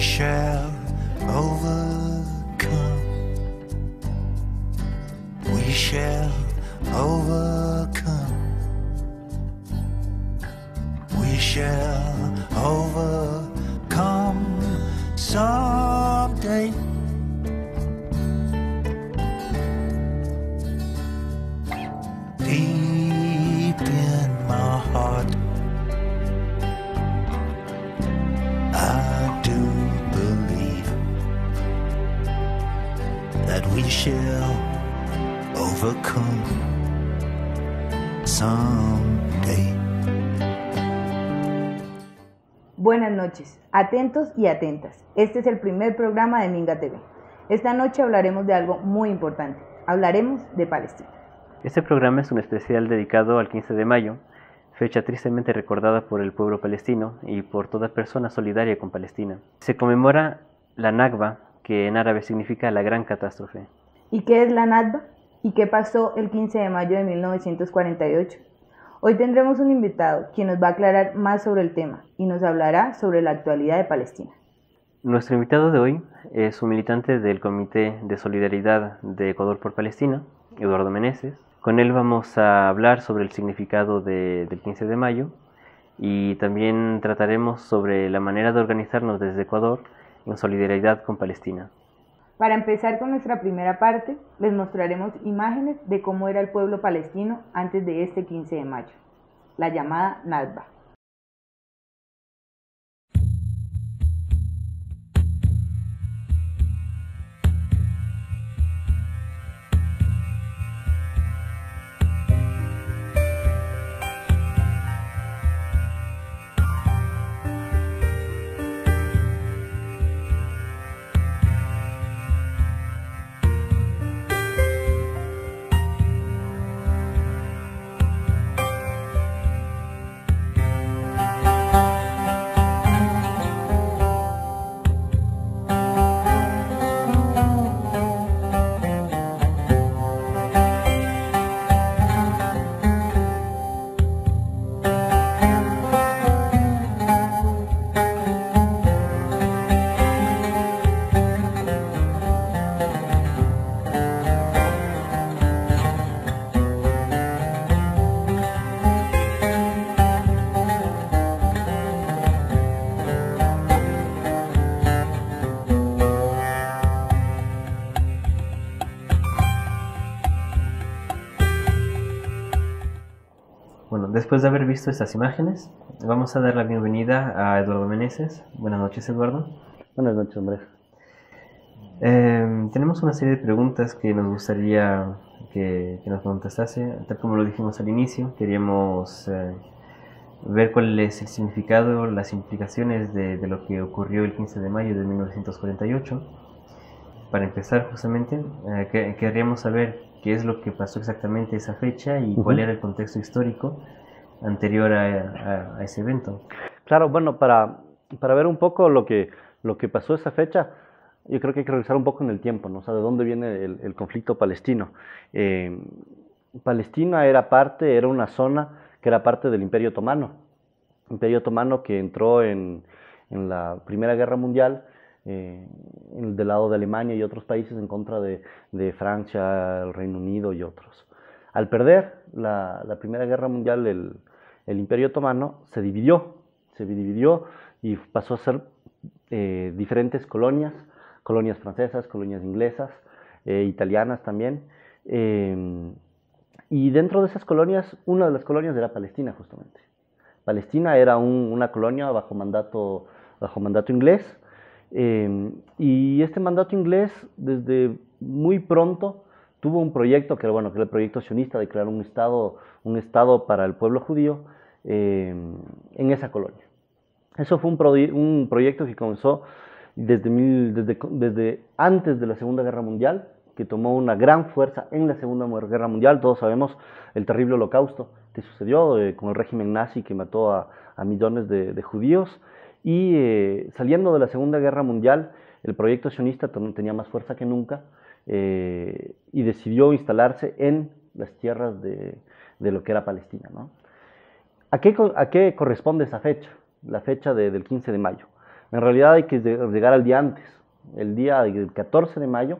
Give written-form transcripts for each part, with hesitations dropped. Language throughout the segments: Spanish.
shall overcome. We shall overcome. We shall overcome someday. Deep in my heart, I do believe that we shall overcome someday. Buenas noches, atentos y atentas. Este es el primer programa de Minga TV. Esta noche hablaremos de algo muy importante. Hablaremos de Palestina. Este programa es un especial dedicado al 15 de mayo, fecha tristemente recordada por el pueblo palestino y por toda persona solidaria con Palestina. Se conmemora la Nakba, que en árabe significa la gran catástrofe. ¿Y qué es la Nakba? ¿Y qué pasó el 15 de mayo de 1948? Hoy tendremos un invitado quien nos va a aclarar más sobre el tema y nos hablará sobre la actualidad de Palestina. Nuestro invitado de hoy es un militante del Comité de Solidaridad de Ecuador por Palestina, Eduardo Meneses. Con él vamos a hablar sobre el significado del 15 de mayo y también trataremos sobre la manera de organizarnos desde Ecuador en solidaridad con Palestina. Para empezar con nuestra primera parte, les mostraremos imágenes de cómo era el pueblo palestino antes de este 15 de mayo, la llamada Nakba. Bueno, después de haber visto estas imágenes, vamos a dar la bienvenida a Eduardo Meneses. Buenas noches, Eduardo. Buenas noches, Andrés. Tenemos una serie de preguntas que nos gustaría que nos contestase. Tal como lo dijimos al inicio, queríamos ver cuál es el significado, las implicaciones de lo que ocurrió el 15 de mayo de 1948. Para empezar, justamente, querríamos saber qué es lo que pasó exactamente esa fecha y cuál era el contexto histórico anterior a ese evento. Claro, bueno, para ver un poco lo que pasó esa fecha, yo creo que hay que regresar un poco en el tiempo, ¿no? O sea, de dónde viene el conflicto palestino. Palestina era una zona que era parte del Imperio Otomano que entró en la Primera Guerra Mundial, del lado de Alemania y otros países en contra de Francia, el Reino Unido y otros. Al perder la Primera Guerra Mundial, el Imperio Otomano se dividió y pasó a ser diferentes colonias francesas, colonias inglesas, italianas también. Y dentro de esas colonias, una de las colonias era Palestina, justamente. Palestina era una colonia bajo mandato inglés. Y este mandato inglés desde muy pronto tuvo un proyecto que era el proyecto sionista de crear un estado para el pueblo judío en esa colonia. Eso fue un proyecto que comenzó desde antes de la Segunda Guerra Mundial, que tomó una gran fuerza en la Segunda Guerra Mundial. Todos sabemos el terrible holocausto que sucedió con el régimen nazi que mató a millones de judíos. Y saliendo de la Segunda Guerra Mundial, el proyecto sionista tenía más fuerza que nunca y decidió instalarse en las tierras de lo que era Palestina, ¿no? ¿A qué corresponde esa fecha? La fecha del 15 de mayo. En realidad hay que llegar al día antes, el día del 14 de mayo,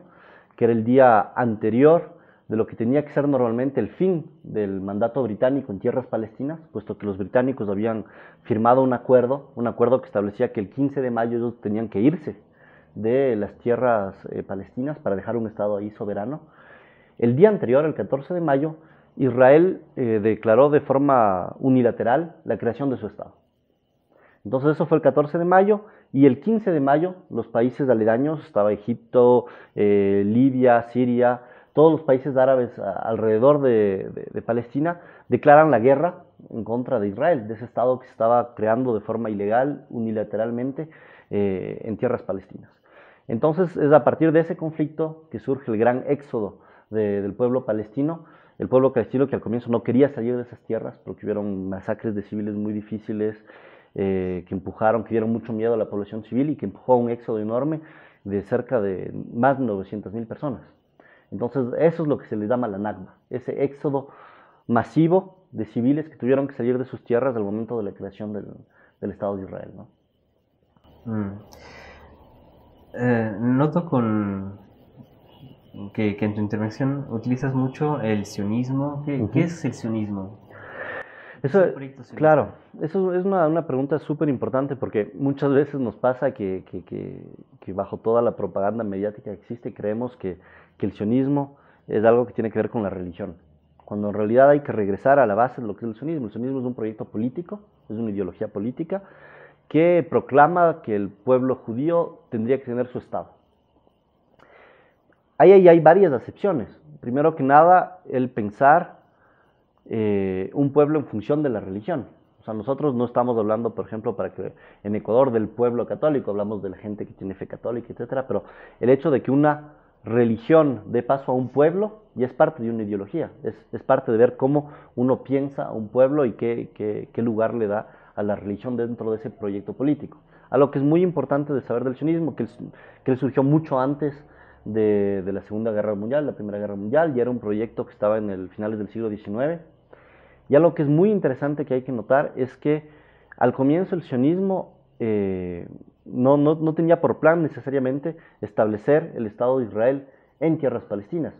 que era el día anterior de lo que tenía que ser normalmente el fin del mandato británico en tierras palestinas, puesto que los británicos habían firmado un acuerdo que establecía que el 15 de mayo ellos tenían que irse de las tierras palestinas para dejar un estado ahí soberano. El día anterior, el 14 de mayo, Israel declaró de forma unilateral la creación de su estado. Entonces eso fue el 14 de mayo y el 15 de mayo los países aledaños, estaba Egipto, Libia, Siria, todos los países árabes alrededor de Palestina declaran la guerra en contra de Israel, de ese estado que se estaba creando de forma ilegal, unilateralmente, en tierras palestinas. Entonces es a partir de ese conflicto que surge el gran éxodo del pueblo palestino, el pueblo palestino que al comienzo no quería salir de esas tierras porque hubieron masacres de civiles muy difíciles, que dieron mucho miedo a la población civil y que empujó a un éxodo enorme de cerca de más de 900.000 personas. Entonces eso es lo que se le llama la Nakba, ese éxodo masivo de civiles que tuvieron que salir de sus tierras al momento de la creación del Estado de Israel, ¿no? Noto que en tu intervención utilizas mucho el sionismo. ¿Qué es el sionismo? Eso, claro, eso es una pregunta súper importante porque muchas veces nos pasa que bajo toda la propaganda mediática que existe creemos que el sionismo es algo que tiene que ver con la religión, cuando en realidad hay que regresar a la base de lo que es el sionismo. El sionismo es un proyecto político, es una ideología política que proclama que el pueblo judío tendría que tener su Estado. Ahí hay varias acepciones. Primero que nada, el pensar un pueblo en función de la religión. O sea, nosotros no estamos hablando, por ejemplo, para que en Ecuador del pueblo católico, hablamos de la gente que tiene fe católica, etcétera, pero el hecho de que una religión dé paso a un pueblo ya es parte de una ideología, es parte de ver cómo uno piensa a un pueblo y qué lugar le da a la religión dentro de ese proyecto político. A lo que es muy importante de saber del sionismo, que él surgió mucho antes de la Segunda Guerra Mundial, la Primera Guerra Mundial, y era un proyecto que estaba en el finales del siglo XIX. Y algo que es muy interesante que hay que notar es que al comienzo el sionismo no tenía por plan necesariamente establecer el Estado de Israel en tierras palestinas.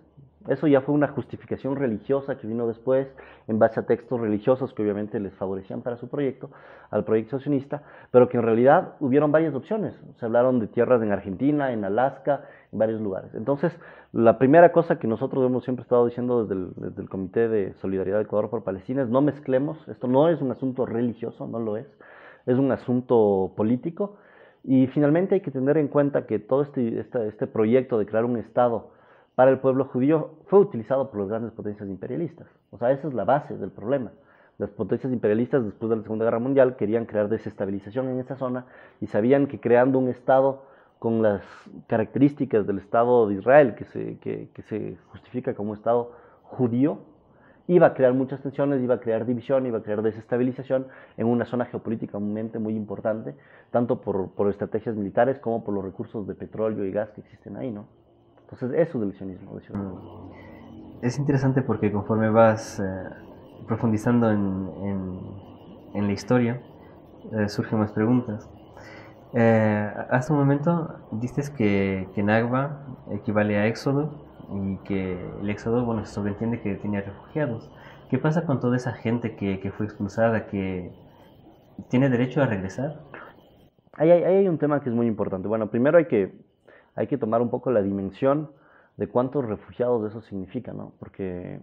Eso ya fue una justificación religiosa que vino después en base a textos religiosos que obviamente les favorecían para su proyecto, al proyecto sionista, pero que en realidad hubieron varias opciones. Se hablaron de tierras en Argentina, en Alaska, en varios lugares. Entonces, la primera cosa que nosotros hemos siempre estado diciendo desde el Comité de Solidaridad de Ecuador por Palestina es no mezclemos, esto no es un asunto religioso, no lo es un asunto político. Y finalmente hay que tener en cuenta que todo este proyecto de crear un Estado para el pueblo judío fue utilizado por las grandes potencias imperialistas. O sea, esa es la base del problema. Las potencias imperialistas después de la Segunda Guerra Mundial querían crear desestabilización en esa zona y sabían que creando un Estado con las características del Estado de Israel, que se justifica como Estado judío, iba a crear muchas tensiones, iba a crear división, iba a crear desestabilización en una zona geopolíticamente muy importante, tanto por estrategias militares como por los recursos de petróleo y gas que existen ahí, ¿no? Entonces, eso es el sionismo. Es interesante porque conforme vas profundizando en la historia, surgen más preguntas. Hace un momento dices que Nakba equivale a éxodo y que el éxodo, bueno, se sobreentiende que tenía refugiados. ¿Qué pasa con toda esa gente que fue expulsada, que tiene derecho a regresar? Ahí hay un tema que es muy importante. Bueno, primero hay que tomar un poco la dimensión de cuántos refugiados eso significa, ¿no? Porque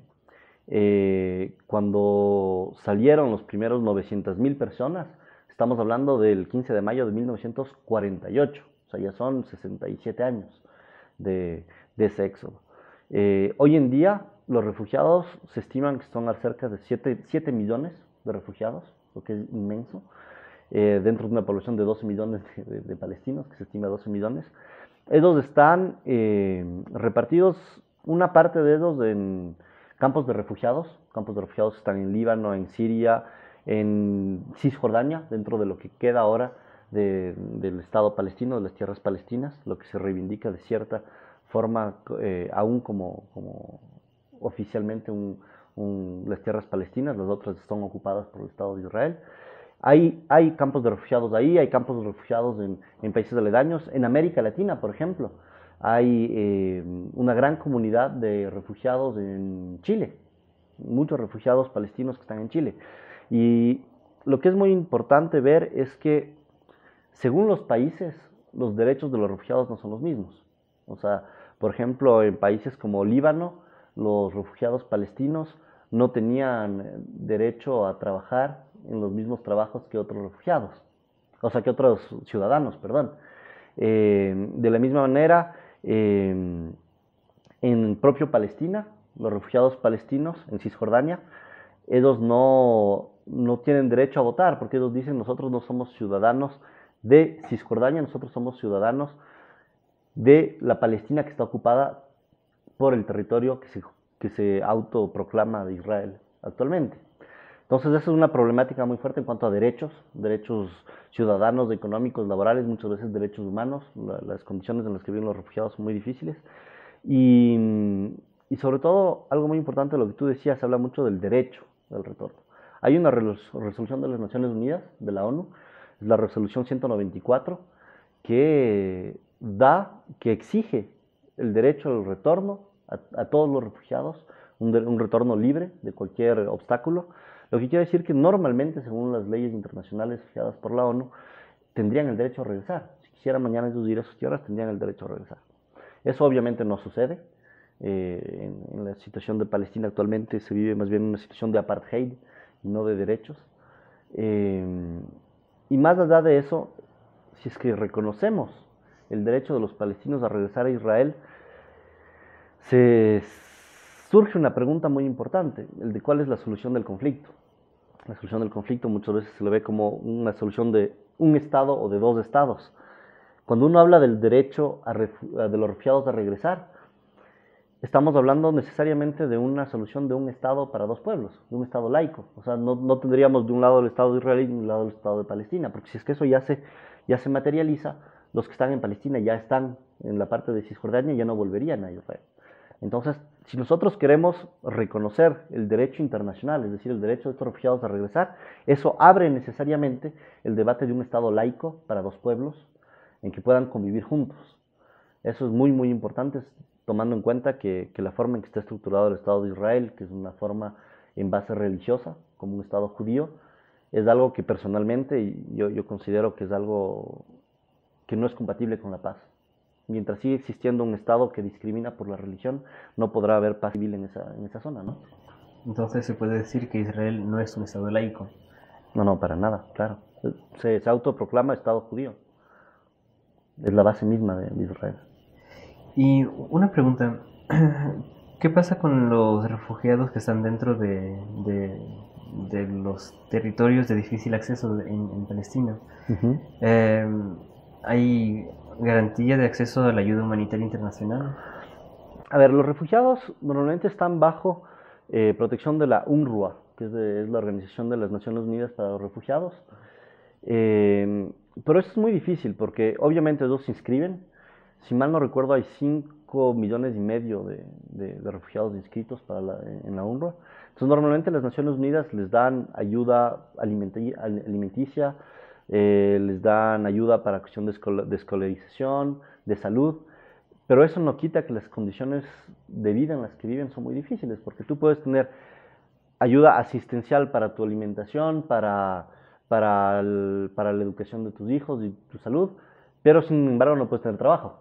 cuando salieron los primeros 900.000 personas, estamos hablando del 15 de mayo de 1948, o sea, ya son 67 años de ese éxodo. Hoy en día los refugiados se estiman que son cerca de 7 millones de refugiados, lo que es inmenso, dentro de una población de 12 millones de palestinos, que se estima 12 millones. Ellos están repartidos, una parte de ellos en campos de refugiados que están en Líbano, en Siria, en Cisjordania, dentro de lo que queda ahora del Estado palestino, de las tierras palestinas, lo que se reivindica de cierta forma, aún como oficialmente las tierras palestinas, las otras son ocupadas por el Estado de Israel. Hay campos de refugiados ahí, hay campos de refugiados en países aledaños. En América Latina, por ejemplo, hay una gran comunidad de refugiados en Chile, muchos refugiados palestinos que están en Chile. Y lo que es muy importante ver es que, según los países, los derechos de los refugiados no son los mismos. O sea, por ejemplo, en países como Líbano, los refugiados palestinos no tenían derecho a trabajar en los mismos trabajos que otros refugiados, o sea, que otros ciudadanos, perdón. De la misma manera, en propio Palestina, los refugiados palestinos en Cisjordania, ellos no tienen derecho a votar, porque ellos dicen: nosotros no somos ciudadanos de Cisjordania, nosotros somos ciudadanos de la Palestina que está ocupada por el territorio que se autoproclama de Israel actualmente. Entonces, esa es una problemática muy fuerte en cuanto a derechos ciudadanos, económicos, laborales, muchas veces derechos humanos. Las condiciones en las que viven los refugiados son muy difíciles. Y sobre todo, algo muy importante, lo que tú decías, se habla mucho del derecho del retorno. Hay una resolución de las Naciones Unidas, de la ONU, es la resolución 194, que exige el derecho al retorno a todos los refugiados, un retorno libre de cualquier obstáculo. Lo que quiere decir que normalmente, según las leyes internacionales fijadas por la ONU, tendrían el derecho a regresar. Si quisieran mañana ellos ir a sus tierras, tendrían el derecho a regresar. Eso obviamente no sucede. En la situación de Palestina actualmente se vive más bien una situación de apartheid y no de derechos. Y más allá de eso, si es que reconocemos el derecho de los palestinos a regresar a Israel, surge una pregunta muy importante, el de cuál es la solución del conflicto. La solución del conflicto muchas veces se lo ve como una solución de un Estado o de dos Estados. Cuando uno habla del derecho de los refugiados a regresar, estamos hablando necesariamente de una solución de un Estado para dos pueblos, de un Estado laico. O sea, no tendríamos de un lado el Estado de Israel y de un lado el Estado de Palestina, porque si es que eso ya se materializa, los que están en Palestina ya están en la parte de Cisjordania y ya no volverían a Israel. Entonces, si nosotros queremos reconocer el derecho internacional, es decir, el derecho de estos refugiados a regresar, eso abre necesariamente el debate de un Estado laico para dos pueblos en que puedan convivir juntos. Eso es muy, muy importante, tomando en cuenta que la forma en que está estructurado el Estado de Israel, que es una forma en base religiosa, como un Estado judío, es algo que personalmente yo considero que es algo que no es compatible con la paz. Mientras sigue existiendo un Estado que discrimina por la religión, no podrá haber paz civil en esa zona, ¿no? Entonces se puede decir que Israel no es un Estado laico. No, para nada, claro. Se autoproclama Estado judío. Es la base misma de Israel. Y una pregunta, ¿qué pasa con los refugiados que están dentro de los territorios de difícil acceso en Palestina? Uh-huh. ¿Hay garantía de acceso a la ayuda humanitaria internacional? A ver, los refugiados normalmente están bajo protección de la UNRWA, que es la Organización de las Naciones Unidas para los Refugiados. Pero eso es muy difícil porque obviamente ellos se inscriben. Si mal no recuerdo, hay 5,5 millones de refugiados inscritos en la UNRWA. Entonces, normalmente las Naciones Unidas les dan ayuda alimenticia, les dan ayuda para cuestión de escolarización, de salud, pero eso no quita que las condiciones de vida en las que viven son muy difíciles, porque tú puedes tener ayuda asistencial para tu alimentación, para la educación de tus hijos y tu salud, pero sin embargo no puedes tener trabajo.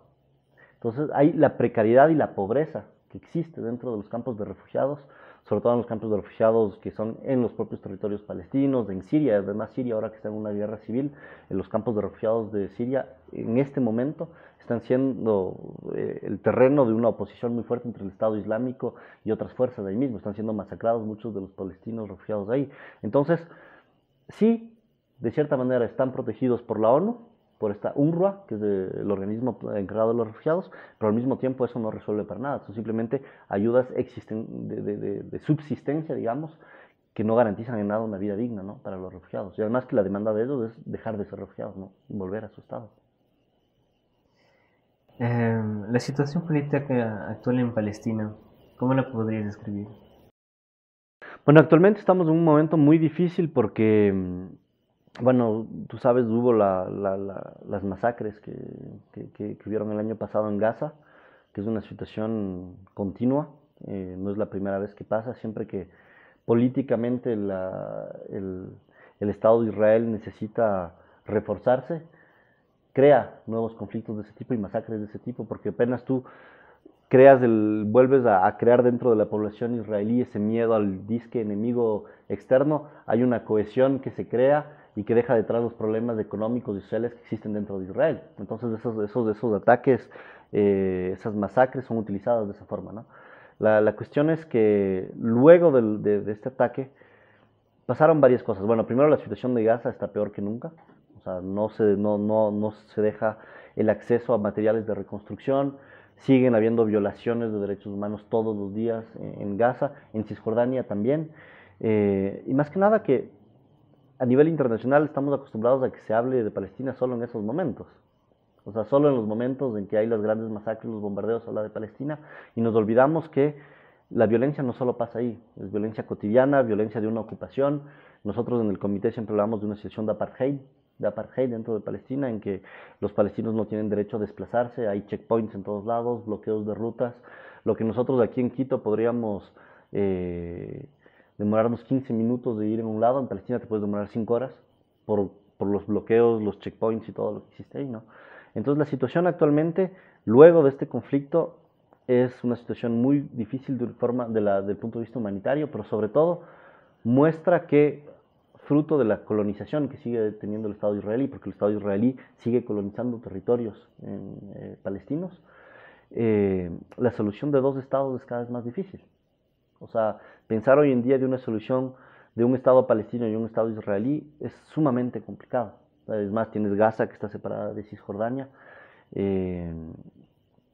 Entonces hay la precariedad y la pobreza que existe dentro de los campos de refugiados, sobre todo en los campos de refugiados que son en los propios territorios palestinos, en Siria. Además, Siria, ahora que está en una guerra civil, en los campos de refugiados de Siria en este momento están siendo el terreno de una oposición muy fuerte entre el Estado Islámico y otras fuerzas de ahí mismo. Están siendo masacrados muchos de los palestinos refugiados ahí. Entonces, sí, de cierta manera están protegidos por la ONU, por esta UNRWA, que es el organismo encargado de los refugiados, pero al mismo tiempo eso no resuelve para nada. Son simplemente ayudas de subsistencia, digamos, que no garantizan en nada una vida digna, ¿no?, para los refugiados. Y además que la demanda de ellos es dejar de ser refugiados, ¿no?, y volver a su estado. La situación política actual en Palestina, ¿cómo la podrías describir? Bueno, actualmente estamos en un momento muy difícil porque Bueno, tú sabes, hubo las masacres que hubieron el año pasado en Gaza, que es una situación continua, no es la primera vez que pasa, siempre que políticamente el Estado de Israel necesita reforzarse, crea nuevos conflictos de ese tipo y masacres de ese tipo, porque apenas tú vuelves a crear dentro de la población israelí ese miedo al disque enemigo externo, hay una cohesión que se crea y que deja detrás los problemas económicos y sociales que existen dentro de Israel. Entonces esos ataques, esas masacres son utilizadas de esa forma, ¿no? La cuestión es que luego de este ataque pasaron varias cosas. Bueno, primero la situación de Gaza está peor que nunca. O sea, no se deja el acceso a materiales de reconstrucción. Siguen habiendo violaciones de derechos humanos todos los días en Gaza, en Cisjordania también. Y más que nada que a nivel internacional estamos acostumbrados a que se hable de Palestina solo en esos momentos. O sea, solo en los momentos en que hay las grandes masacres, los bombardeos, se habla de Palestina y nos olvidamos que la violencia no solo pasa ahí, es violencia cotidiana, violencia de una ocupación. Nosotros en el comité siempre hablamos de una situación de apartheid dentro de Palestina, en que los palestinos no tienen derecho a desplazarse, hay checkpoints en todos lados, bloqueos de rutas. Lo que nosotros aquí en Quito podríamos demorarnos 15 minutos de ir en un lado, en Palestina te puedes demorar 5 horas por los bloqueos, los checkpoints y todo lo que existe ahí, ¿no? Entonces la situación actualmente, luego de este conflicto, es una situación muy difícil del punto de vista humanitario, pero sobre todo muestra que fruto de la colonización que sigue teniendo el Estado israelí, porque el Estado israelí sigue colonizando territorios palestinos, la solución de dos estados es cada vez más difícil. O sea, pensar hoy en día de una solución de un Estado palestino y un Estado israelí es sumamente complicado. Es más, tienes Gaza que está separada de Cisjordania.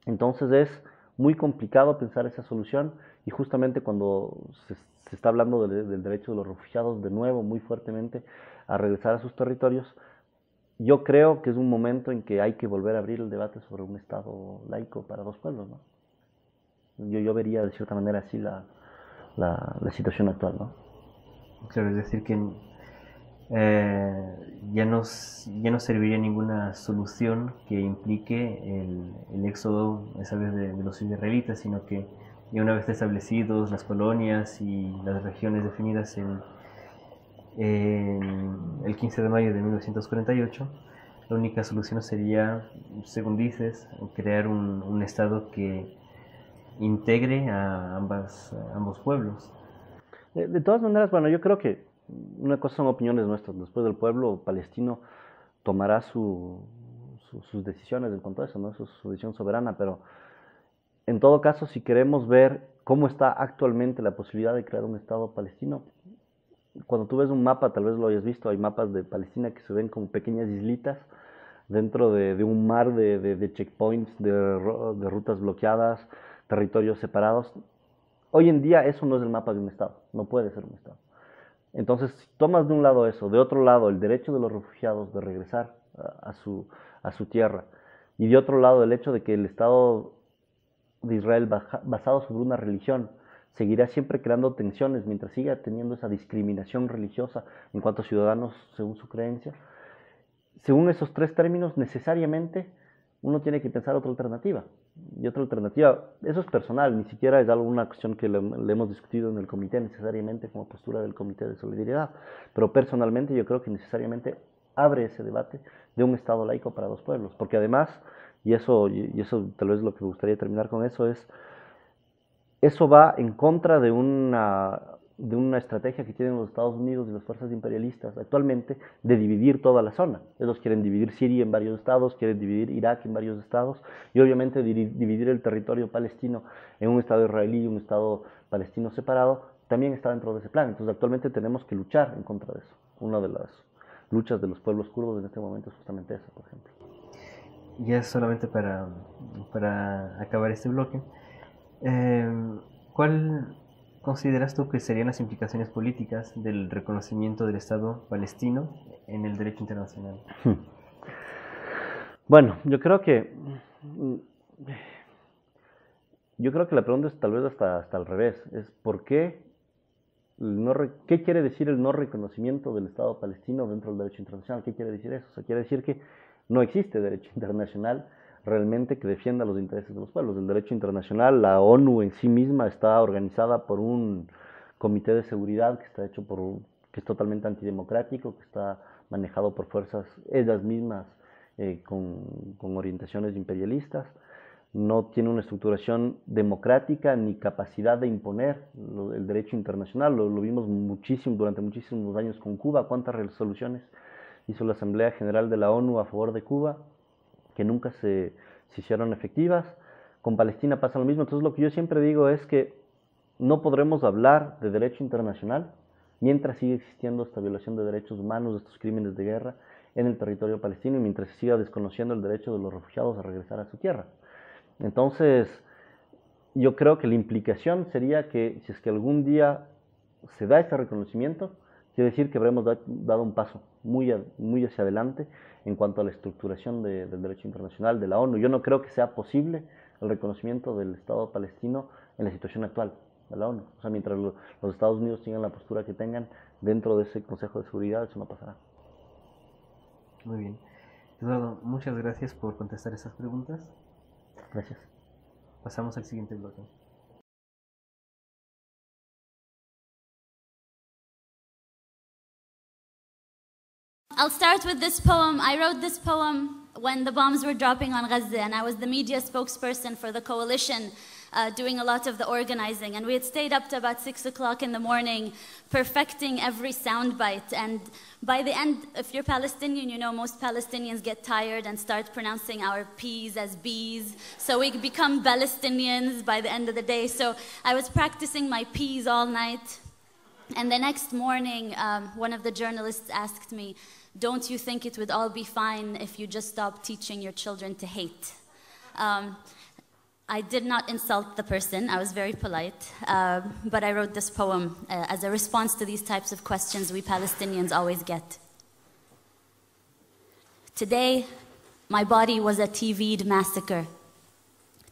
Entonces es muy complicado pensar esa solución y justamente cuando se está hablando del derecho de los refugiados de nuevo muy fuertemente a regresar a sus territorios, yo creo que es un momento en que hay que volver a abrir el debate sobre un Estado laico para dos pueblos, ¿no? Yo vería de cierta manera así la situación actual, ¿no? Claro, es decir, que ya no serviría ninguna solución que implique el éxodo, esa vez de los israelitas, sino que ya una vez establecidos las colonias y las regiones definidas en el 15 de mayo de 1948, la única solución sería, según dices, crear un Estado que integre a ambos pueblos. De todas maneras, bueno, yo creo que una cosa son opiniones nuestras. Después el pueblo palestino tomará sus decisiones en cuanto a eso, ¿no? Eso es su decisión soberana, pero en todo caso, si queremos ver cómo está actualmente la posibilidad de crear un Estado palestino, cuando tú ves un mapa, tal vez lo hayas visto, hay mapas de Palestina que se ven como pequeñas islitas dentro de un mar de checkpoints, de rutas bloqueadas, territorios separados. Hoy en día eso no es el mapa de un Estado, no puede ser un Estado. Entonces, si tomas de un lado eso, de otro lado el derecho de los refugiados de regresar a su tierra, y de otro lado el hecho de que el Estado de Israel, basado sobre una religión, seguirá siempre creando tensiones mientras siga teniendo esa discriminación religiosa en cuanto a ciudadanos según su creencia, según esos tres términos, necesariamente uno tiene que pensar otra alternativa. Y otra alternativa, eso es personal, ni siquiera es una cuestión que le hemos discutido en el comité necesariamente como postura del comité de solidaridad, pero personalmente yo creo que necesariamente abre ese debate de un Estado laico para dos pueblos, porque además, y eso tal vez lo que me gustaría terminar con eso va en contra de una estrategia que tienen los Estados Unidos y las fuerzas imperialistas actualmente de dividir toda la zona. Ellos quieren dividir Siria en varios estados, quieren dividir Irak en varios estados y obviamente dividir el territorio palestino en un estado israelí y un estado palestino separado también está dentro de ese plan. Entonces actualmente tenemos que luchar en contra de eso. Una de las luchas de los pueblos kurdos en este momento es justamente esa, por ejemplo. Ya solamente para acabar este bloque, ¿cuál consideras tú que serían las implicaciones políticas del reconocimiento del Estado palestino en el derecho internacional? Bueno, yo creo que la pregunta es tal vez hasta al revés. Es ¿por qué ¿Qué quiere decir el no reconocimiento del Estado palestino dentro del derecho internacional? ¿Qué quiere decir eso? O sea, quiere decir que no existe derecho internacional realmente que defienda los intereses de los pueblos. El derecho internacional, la ONU en sí misma está organizada por un comité de seguridad que está hecho que es totalmente antidemocrático, que está manejado por fuerzas, ellas mismas, con orientaciones imperialistas. No tiene una estructuración democrática ni capacidad de imponer el derecho internacional. Lo vimos durante muchísimos años con Cuba. ¿Cuántas resoluciones hizo la Asamblea General de la ONU a favor de Cuba que nunca se hicieron efectivas? Con Palestina pasa lo mismo. Entonces lo que yo siempre digo es que no podremos hablar de derecho internacional mientras siga existiendo esta violación de derechos humanos, estos crímenes de guerra en el territorio palestino, y mientras se siga desconociendo el derecho de los refugiados a regresar a su tierra. Entonces, yo creo que la implicación sería que si es que algún día se da este reconocimiento, quiere decir que habremos dado un paso muy hacia adelante en cuanto a la estructuración del derecho internacional de la ONU. Yo no creo que sea posible el reconocimiento del Estado palestino en la situación actual de la ONU. O sea, mientras los Estados Unidos tengan la postura que tengan dentro de ese Consejo de Seguridad, eso no pasará. Muy bien. Eduardo, muchas gracias por contestar esas preguntas. Gracias. Pasamos al siguiente bloque. I'll start with this poem. I wrote this poem when the bombs were dropping on Gaza, and I was the media spokesperson for the coalition, doing a lot of the organizing. And we had stayed up to about 6 o'clock in the morning, perfecting every soundbite. And by the end, if you're Palestinian, you know most Palestinians get tired and start pronouncing our P's as B's. So we become Palestinians by the end of the day. So I was practicing my P's all night. And the next morning, one of the journalists asked me, "Don't you think it would all be fine if you just stopped teaching your children to hate?" I did not insult the person. I was very polite. But I wrote this poem as a response to these types of questions we Palestinians always get. Today, my body was a TV'd massacre.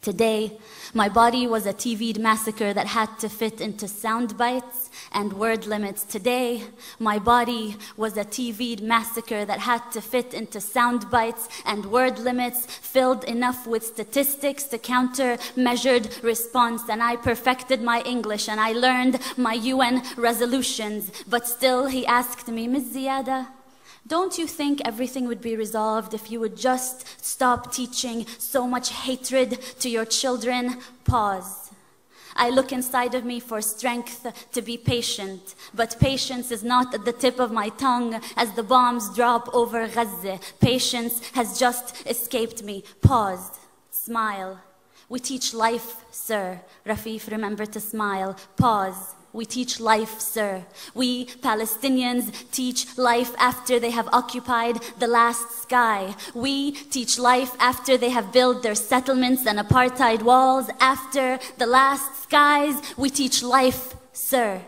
Today, my body was a TV'd massacre that had to fit into sound bites and word limits. Today, my body was a TV'd massacre that had to fit into sound bites and word limits, filled enough with statistics to counter measured response. And I perfected my English and I learned my UN resolutions. But still, he asked me, "Ms. Ziyada, don't you think everything would be resolved if you would just stop teaching so much hatred to your children?" Pause. I look inside of me for strength to be patient, but patience is not at the tip of my tongue as the bombs drop over Gaza. Patience has just escaped me. Pause. Smile. We teach life, sir. Rafif, remember to smile. Pause. We teach life, sir. We Palestinians teach life after they have occupied the last sky. We teach life after they have built their settlements and apartheid walls. After the last skies, we teach life, sir.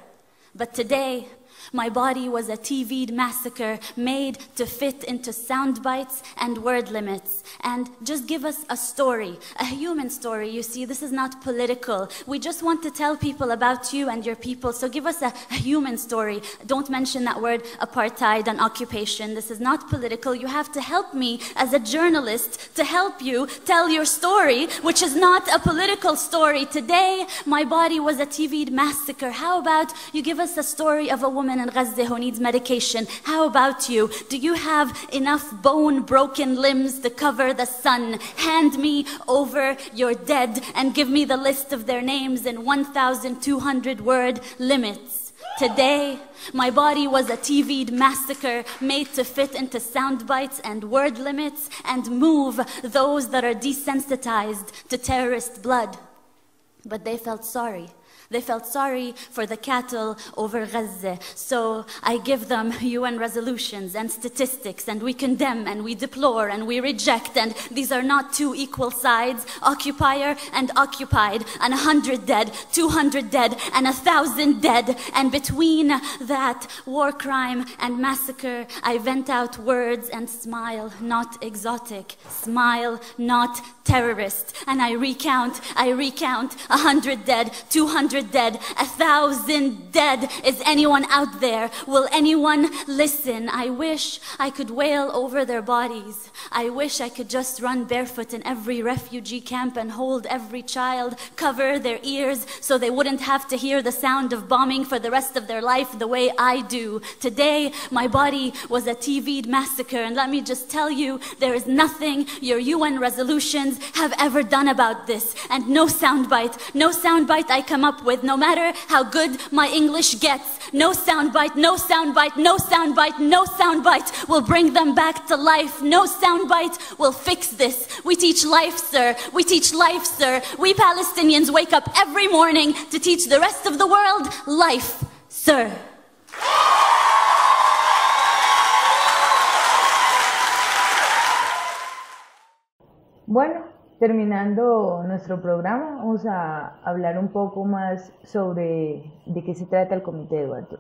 But today, my body was a TV'd massacre made to fit into sound bites and word limits. And just give us a story, a human story. You see, this is not political. We just want to tell people about you and your people. So give us a human story. Don't mention that word apartheid and occupation. This is not political. You have to help me as a journalist to help you tell your story, which is not a political story. Today, my body was a TV'd massacre. How about you give us a story of a woman in Gaza who needs medication? How about you? Do you have enough bone-broken limbs to cover the sun? Hand me over your dead and give me the list of their names in 1,200 word limits. Today, my body was a TV'd massacre made to fit into sound bites and word limits and move those that are desensitized to terrorist blood. But they felt sorry. They felt sorry for the cattle over Gaza. So I give them UN resolutions and statistics, and we condemn and we deplore and we reject. And these are not two equal sides, occupier and occupied, and 100 dead, 200 dead, and 1,000 dead. And between that war crime and massacre, I vent out words and smile, not exotic. Smile, not terrorist. And I recount 100 dead, 200 100 dead, 1,000 dead. Is anyone out there? Will anyone listen? I wish I could wail over their bodies. I wish I could just run barefoot in every refugee camp and hold every child, cover their ears so they wouldn't have to hear the sound of bombing for the rest of their life the way I do. Today, my body was a TV'd massacre, and let me just tell you, there is nothing your UN resolutions have ever done about this. And no soundbite I come up with, no matter how good my English gets, no soundbite, no soundbite, no soundbite, no soundbite will bring them back to life. No soundbite will fix this. We teach life, sir. We teach life, sir. We Palestinians wake up every morning to teach the rest of the world life, sir. Bueno, terminando nuestro programa, vamos a hablar un poco más sobre de qué se trata el comité, Eduardo.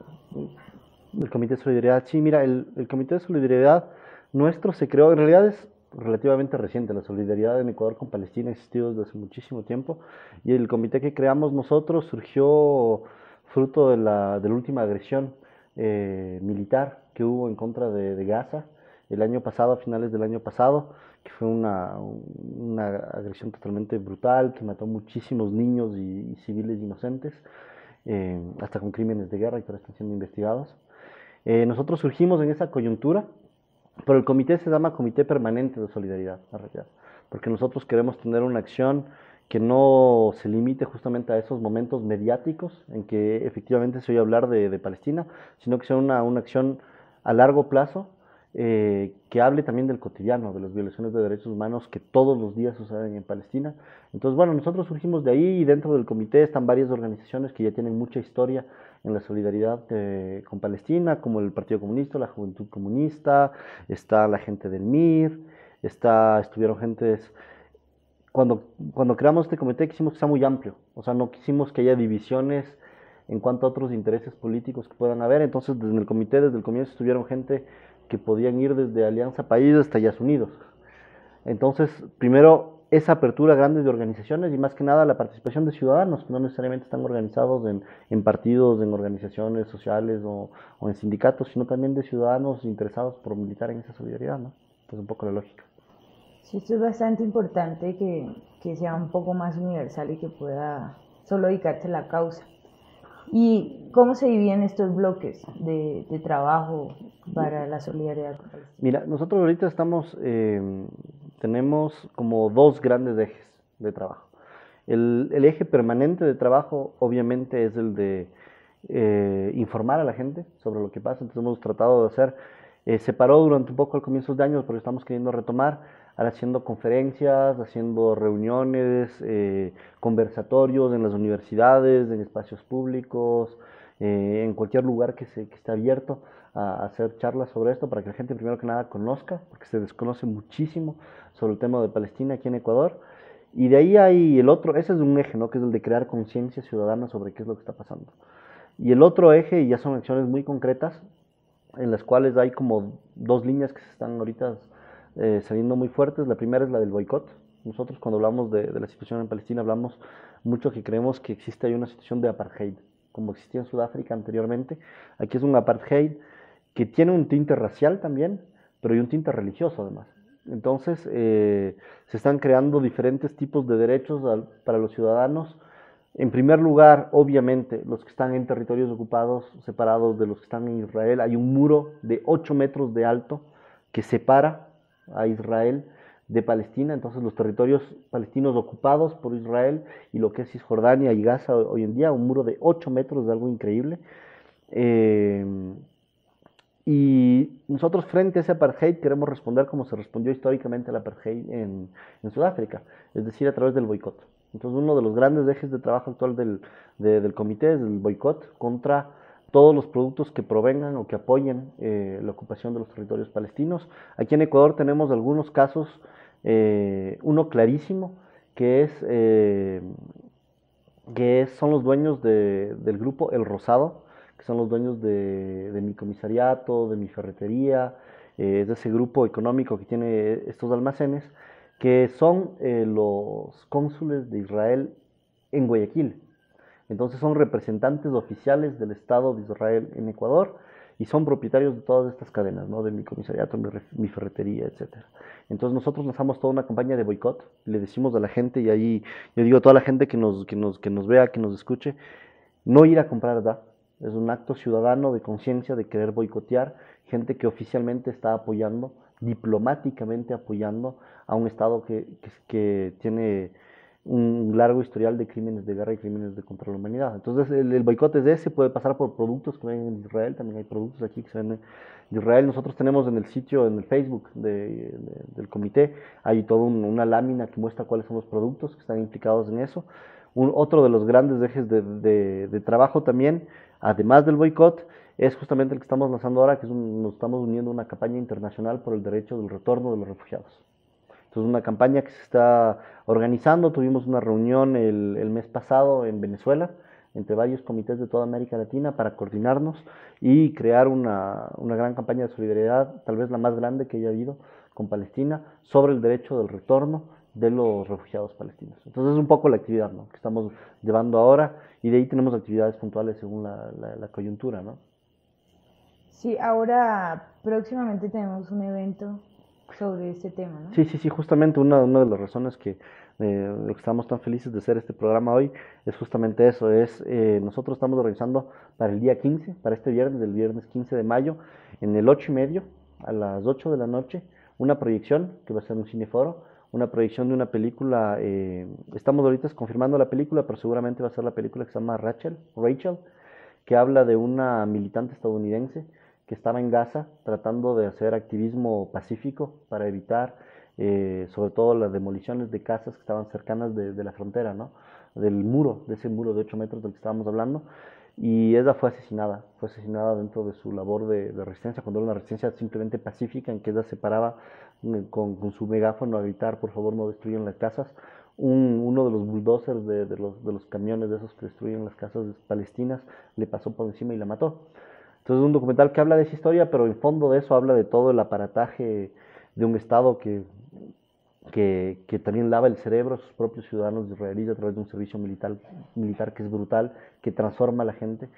El Comité de Solidaridad, sí, mira, el Comité de Solidaridad nuestro se creó, en realidad es relativamente reciente. La solidaridad en Ecuador con Palestina ha existido desde hace muchísimo tiempo, y el comité que creamos nosotros surgió fruto de la última agresión militar que hubo en contra de Gaza el año pasado, a finales del año pasado, que fue una agresión totalmente brutal, que mató muchísimos niños y civiles inocentes, hasta con crímenes de guerra, y ahora están siendo investigados. Nosotros surgimos en esa coyuntura, pero el comité se llama Comité Permanente de Solidaridad, en realidad, porque nosotros queremos tener una acción que no se limite justamente a esos momentos mediáticos en que efectivamente se oye hablar de Palestina, sino que sea una acción a largo plazo, que hable también del cotidiano, de las violaciones de derechos humanos que todos los días suceden en Palestina. Entonces, bueno, nosotros surgimos de ahí, y dentro del comité están varias organizaciones que ya tienen mucha historia en la solidaridad con Palestina, como el Partido Comunista, la Juventud Comunista, está la gente del MIR, estuvieron gentes. Cuando creamos este comité quisimos que sea muy amplio, o sea, no quisimos que haya divisiones en cuanto a otros intereses políticos que puedan haber. Entonces, desde el comité, desde el comienzo, estuvieron gente que podían ir desde Alianza País hasta Yas Unidos. Entonces, primero, esa apertura grande de organizaciones, y más que nada la participación de ciudadanos, que no necesariamente están organizados en partidos, en organizaciones sociales o en sindicatos, sino también de ciudadanos interesados por militar en esa solidaridad, ¿no? Entonces, un poco la lógica. Sí, esto es bastante importante, que sea un poco más universal y que pueda solo dedicarse a la causa. ¿Y cómo se dividen estos bloques de trabajo para la solidaridad con Palestina? Mira, nosotros ahorita tenemos como dos grandes ejes de trabajo. El eje permanente de trabajo obviamente es el de informar a la gente sobre lo que pasa. Entonces hemos tratado de hacer, se paró durante un poco al comienzo de años, pero estamos queriendo retomar, ahora haciendo conferencias, haciendo reuniones, conversatorios en las universidades, en espacios públicos, en cualquier lugar que esté abierto a hacer charlas sobre esto, para que la gente primero que nada conozca, porque se desconoce muchísimo sobre el tema de Palestina aquí en Ecuador. Y de ahí hay el otro, ese es un eje, ¿no?, que es el de crear conciencia ciudadana sobre qué es lo que está pasando. Y el otro eje, y ya son acciones muy concretas, en las cuales hay como dos líneas que se están ahorita saliendo muy fuertes. La primera es la del boicot. Nosotros, cuando hablamos de la situación en Palestina, hablamos mucho que creemos que existe ahí una situación de apartheid, como existía en Sudáfrica anteriormente. Aquí es un apartheid que tiene un tinte racial también, pero hay un tinte religioso además. Entonces, se están creando diferentes tipos de derechos para los ciudadanos. En primer lugar, obviamente, los que están en territorios ocupados, separados de los que están en Israel. Hay un muro de 8 metros de alto que separa a Israel de Palestina. Entonces, los territorios palestinos ocupados por Israel y lo que es Cisjordania y Gaza hoy en día, un muro de 8 metros, de algo increíble. Y nosotros, frente a ese apartheid, queremos responder como se respondió históricamente al apartheid en Sudáfrica, es decir, a través del boicot. Entonces, uno de los grandes ejes de trabajo actual del comité es el boicot contra todos los productos que provengan o que apoyen la ocupación de los territorios palestinos. Aquí en Ecuador tenemos algunos casos, uno clarísimo, son los dueños del grupo El Rosado, que son los dueños de mi comisariato, de mi ferretería, es de ese grupo económico que tiene estos almacenes, que son los cónsules de Israel en Guayaquil. Entonces son representantes oficiales del Estado de Israel en Ecuador y son propietarios de todas estas cadenas, ¿no? De mi comisariato, mi ferretería, etcétera. Entonces nosotros lanzamos toda una campaña de boicot, le decimos a la gente, y ahí yo digo a toda la gente que nos vea, que nos escuche, no ir a comprar DA. Es un acto ciudadano de conciencia de querer boicotear gente que oficialmente está apoyando, diplomáticamente apoyando a un Estado que tiene un largo historial de crímenes de guerra y crímenes de contra la humanidad. Entonces el boicot es ese, puede pasar por productos que venden en Israel, también hay productos aquí que se venden en Israel. Nosotros tenemos en el sitio, en el Facebook del comité, hay toda una lámina que muestra cuáles son los productos que están implicados en eso. Otro de los grandes ejes de trabajo también, además del boicot, es justamente el que estamos lanzando ahora, que nos estamos uniendo a una campaña internacional por el derecho del retorno de los refugiados. Entonces, una campaña que se está organizando. Tuvimos una reunión el mes pasado en Venezuela, entre varios comités de toda América Latina, para coordinarnos y crear una gran campaña de solidaridad, tal vez la más grande que haya habido con Palestina, sobre el derecho del retorno de los refugiados palestinos. Entonces es un poco la actividad, ¿no?, que estamos llevando ahora, y de ahí tenemos actividades puntuales según la coyuntura, ¿no? Sí, ahora próximamente tenemos un evento sobre este tema, ¿no? Sí, justamente una de las razones que lo que estamos tan felices de hacer este programa hoy es justamente eso, nosotros estamos organizando para el día 15, para este viernes, el viernes 15 de mayo, en el 8:30, a las 8 de la noche, una proyección que va a ser un cineforo, una proyección de una película, estamos ahorita confirmando la película, pero seguramente va a ser la película que se llama Rachel, que habla de una militante estadounidense que estaba en Gaza tratando de hacer activismo pacífico para evitar sobre todo las demoliciones de casas que estaban cercanas de la frontera, ¿no?, de ese muro de 8 metros del que estábamos hablando, y ella fue asesinada dentro de su labor de resistencia, cuando era una resistencia simplemente pacífica, en que ella se paraba con su megáfono a gritar: por favor, no destruyan las casas. Uno de los bulldozers de los camiones de esos que destruyen las casas palestinas le pasó por encima y la mató. Entonces es un documental que habla de esa historia, pero en fondo de eso habla de todo el aparataje de un Estado que también lava el cerebro a sus propios ciudadanos israelíes a través de un servicio militar que es brutal, que transforma a la gente.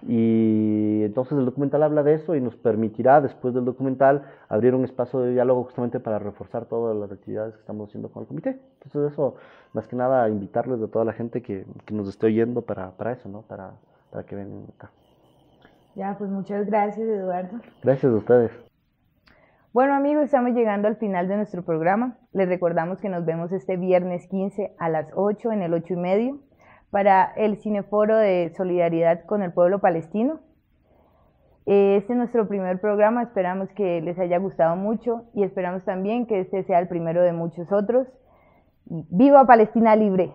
Y entonces el documental habla de eso y nos permitirá, después del documental, abrir un espacio de diálogo justamente para reforzar todas las actividades que estamos haciendo con el comité. Entonces eso, más que nada, invitarles a toda la gente que nos esté oyendo para eso, ¿no?, para que vengan acá. Ya, pues muchas gracias, Eduardo. Gracias a ustedes. Bueno, amigos, estamos llegando al final de nuestro programa. Les recordamos que nos vemos este viernes 15 a las 8 en el 8:30 para el cineforo de solidaridad con el pueblo palestino. Este es nuestro primer programa, esperamos que les haya gustado mucho y esperamos también que este sea el primero de muchos otros. ¡Viva Palestina libre!